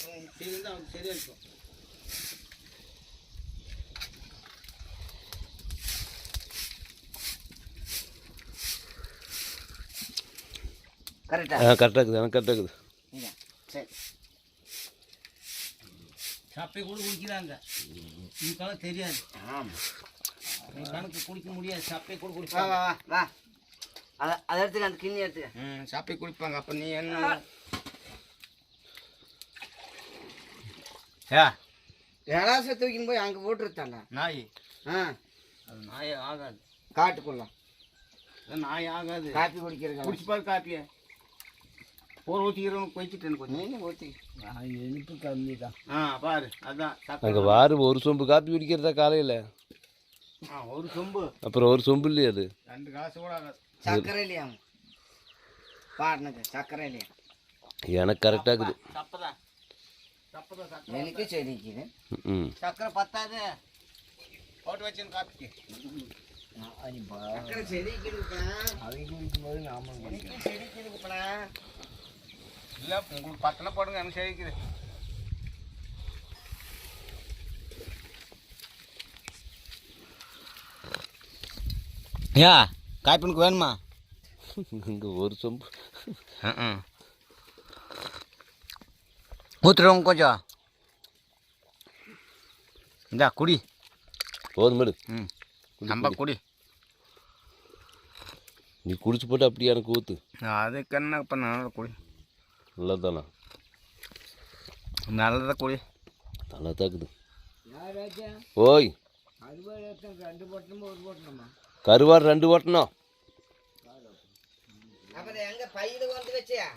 சரியாக இருக்கும். கரெக்டாக இருக்குது. எனக்கு கரெக்டாக இருக்குது. சரி சப்பை கூட குடிக்கிறாங்க. உனக்கெல்லாம் தெரியாது. ஆமாம் கணக்கு குடிக்க முடியாது. சப்பை கூட குடிப்பாங்க. வா வா அதை எடுத்துக்க, அந்த கிண்ணி எடுத்துக்க. சப்பை குடிப்பாங்க. அப்போ நீ என்ன ஏழாசை தூக்கின்னு போய் அங்கே போட்டுருத்தாண்டா நாய். அது நாய் ஆகாது. காட்டுக்குள்ள நாய் ஆகாது. காப்பி குடிக்கிறது குடிச்சுப்பாரு. காப்பியை ஒரு ஊற்றிக்கிறவங்க குடிச்சிட்டு கொஞ்சம் ஊற்றி இனிப்பு கம்மி தான். பாரு அதான் அங்கே வாரு ஒரு சொம்பு காப்பி குடிக்கிறதா காலையில். ஒரு சொம்பு அப்புறம் ஒரு சொம்பு இல்லையா? அது 2 காசு கூட ஆகாது. சர்க்கரை இல்லையா பாருங்க? சர்க்கரை இல்லையா? எனக்கு கரெக்டாக இருக்குது. சப்பதான் எனக்கு செடிக்குது. சர்க்கரை பத்தாது. போட்டு வச்சு காப்பிக்கு செடிக்குதுப்பா. இல்லை உங்களுக்கு பத்தனை போடுங்க. எனக்கு செடிக்குது. காய்ப்பனுக்கு வேணுமா? இங்கே ஒரு சொம்பு ஊற்றுறவங்க கொஞ்சம் இந்தா குடி. போதும் மேடு. நம்ம குடி. நீ குடிச்சு போட்டு அப்படியே எனக்கு ஊற்று. அதுக்கு என்ன பண்ண குடி. நல்லதானா? நல்லதா குடி. நல்லா தாக்குது. ஓய் கருவாடு 2 போட்டணும். அப்புறம் எங்க பையில வந்து வச்சியா?